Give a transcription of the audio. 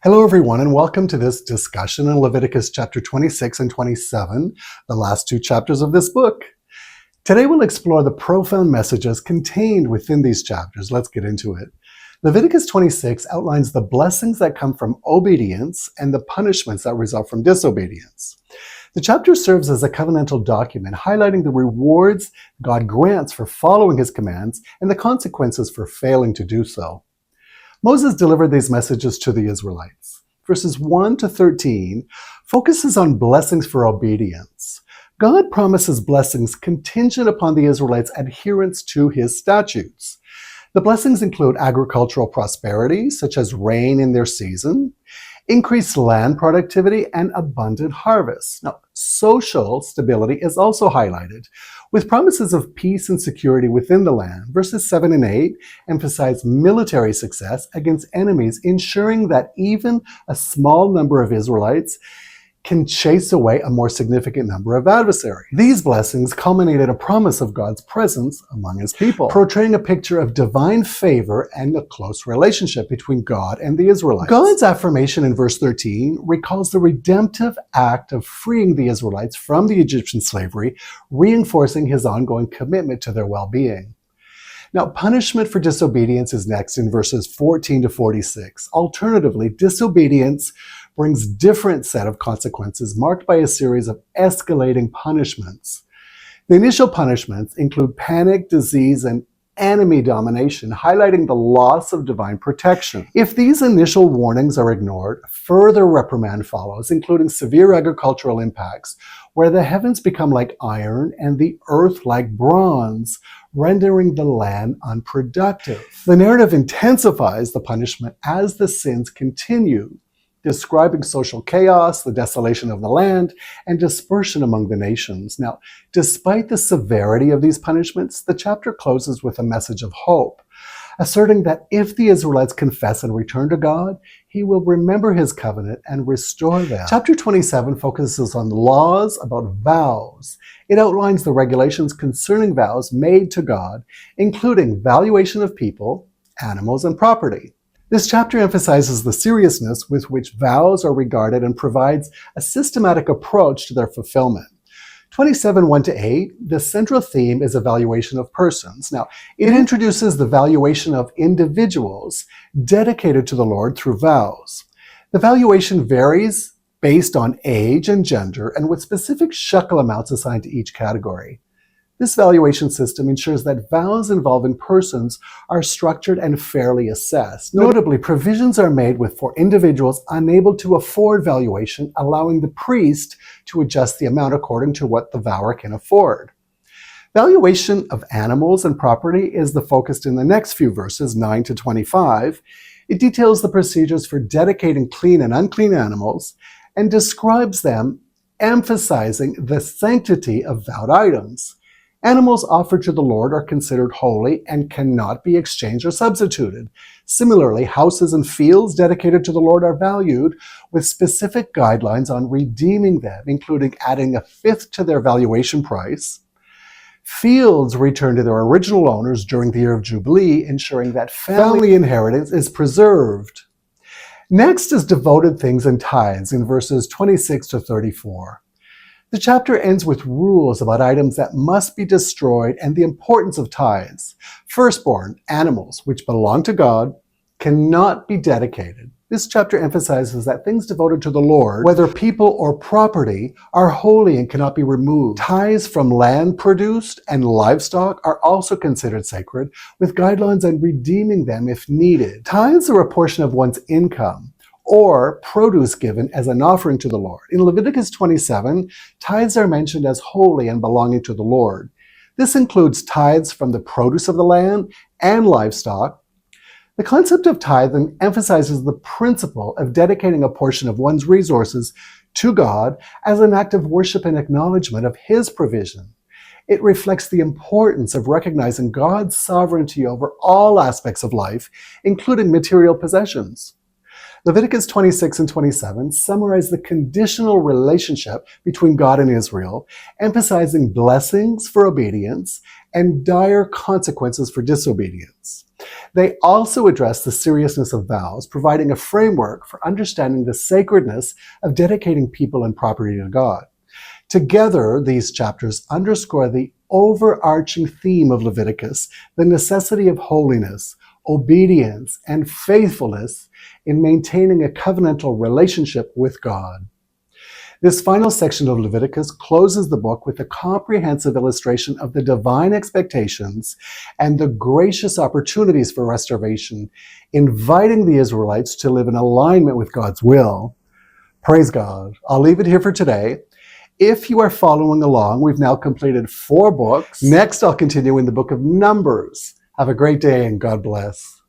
Hello, everyone, and welcome to this discussion in Leviticus chapter 26 and 27, the last two chapters of this book. Today, we'll explore the profound messages contained within these chapters. Let's get into it. Leviticus 26 outlines the blessings that come from obedience and the punishments that result from disobedience. The chapter serves as a covenantal document highlighting the rewards God grants for following his commands and the consequences for failing to do so. Moses delivered these messages to the Israelites. Verses 1 to 13 focuses on blessings for obedience. God promises blessings contingent upon the Israelites' adherence to his statutes. The blessings include agricultural prosperity, such as rain in their season, increased land productivity, and abundant harvests. Now, social stability is also highlighted, with promises of peace and security within the land. Verses 7 and 8 emphasize military success against enemies, ensuring that even a small number of Israelites can chase away a more significant number of adversaries. These blessings culminated a promise of God's presence among his people, portraying a picture of divine favor and a close relationship between God and the Israelites. God's affirmation in verse 13 recalls the redemptive act of freeing the Israelites from the Egyptian slavery, reinforcing his ongoing commitment to their well-being. Now, punishment for disobedience is next in verses 14 to 46. Alternatively, disobedience brings different set of consequences marked by a series of escalating punishments. The initial punishments include panic, disease, and enemy domination, highlighting the loss of divine protection. If these initial warnings are ignored, further reprimand follows, including severe agricultural impacts, where the heavens become like iron and the earth like bronze, rendering the land unproductive. The narrative intensifies the punishment as the sins continue, describing social chaos, the desolation of the land, and dispersion among the nations. Now, despite the severity of these punishments, the chapter closes with a message of hope, asserting that if the Israelites confess and return to God, he will remember his covenant and restore them. Chapter 27 focuses on laws about vows. It outlines the regulations concerning vows made to God, including valuation of people, animals, and property. This chapter emphasizes the seriousness with which vows are regarded and provides a systematic approach to their fulfillment. 27, 1 to 8, the central theme is evaluation of persons. Now, it introduces the valuation of individuals dedicated to the Lord through vows. The valuation varies based on age and gender and with specific shekel amounts assigned to each category. This valuation system ensures that vows involving persons are structured and fairly assessed. Notably, provisions are made for individuals unable to afford valuation, allowing the priest to adjust the amount according to what the vower can afford. Valuation of animals and property is the focus in the next few verses, 9 to 25. It details the procedures for dedicating clean and unclean animals and describes them, emphasizing the sanctity of vowed items. Animals offered to the Lord are considered holy and cannot be exchanged or substituted. Similarly, houses and fields dedicated to the Lord are valued with specific guidelines on redeeming them, including adding a fifth to their valuation price. Fields return to their original owners during the year of Jubilee, ensuring that family inheritance is preserved. Next is devoted things and tithes in verses 26 to 34. The chapter ends with rules about items that must be destroyed and the importance of tithes. Firstborn animals, which belong to God, cannot be dedicated. This chapter emphasizes that things devoted to the Lord, whether people or property, are holy and cannot be removed. Tithes from land produced and livestock are also considered sacred, with guidelines on redeeming them if needed. Tithes are a portion of one's income or produce given as an offering to the Lord. In Leviticus 27, tithes are mentioned as holy and belonging to the Lord. This includes tithes from the produce of the land and livestock. The concept of tithing emphasizes the principle of dedicating a portion of one's resources to God as an act of worship and acknowledgement of his provision. It reflects the importance of recognizing God's sovereignty over all aspects of life, including material possessions. Leviticus 26 and 27 summarize the conditional relationship between God and Israel, emphasizing blessings for obedience and dire consequences for disobedience. They also address the seriousness of vows, providing a framework for understanding the sacredness of dedicating people and property to God. Together, these chapters underscore the overarching theme of Leviticus, the necessity of holiness, obedience, and faithfulness in maintaining a covenantal relationship with God. This final section of Leviticus closes the book with a comprehensive illustration of the divine expectations and the gracious opportunities for restoration, inviting the Israelites to live in alignment with God's will. Praise God. I'll leave it here for today. If you are following along, we've now completed 4 books. Next, I'll continue in the book of Numbers. Have a great day and God bless.